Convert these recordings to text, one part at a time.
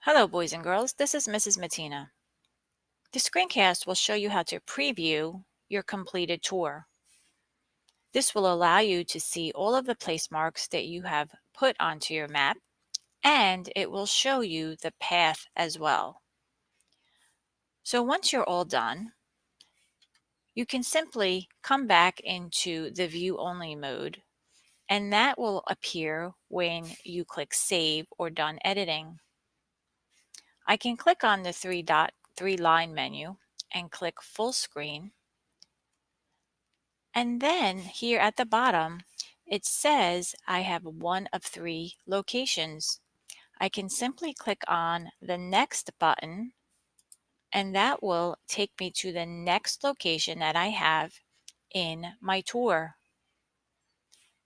Hello, boys and girls. This is Mrs. Matina. The screencast will show you how to preview your completed tour. This will allow you to see all of the place marks that you have put onto your map, and it will show you the path as well. So once you're all done, you can simply come back into the view only mode, and that will appear when you click Save or Done Editing. I can click on the three line menu and click Full Screen. And then here at the bottom, it says I have one of three locations. I can simply click on the next button, and that will take me to the next location that I have in my tour.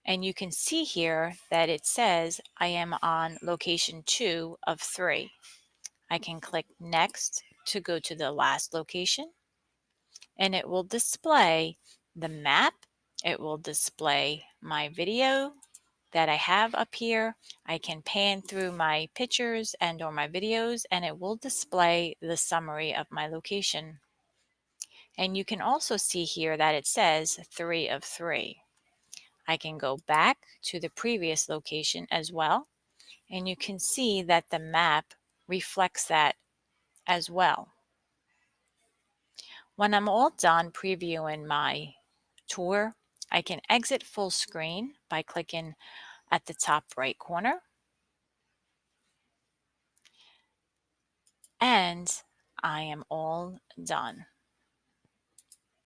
And you can see here that it says I am on location 2 of 3. I can click next to go to the last location, and it will display the map. It will display my video that I have up here. I can pan through my pictures and or my videos, and it will display the summary of my location. And you can also see here that it says 3 of 3. I can go back to the previous location as well, and you can see that the map reflects that as well. When I'm all done previewing my tour, I can exit full screen by clicking at the top right corner, and I am all done.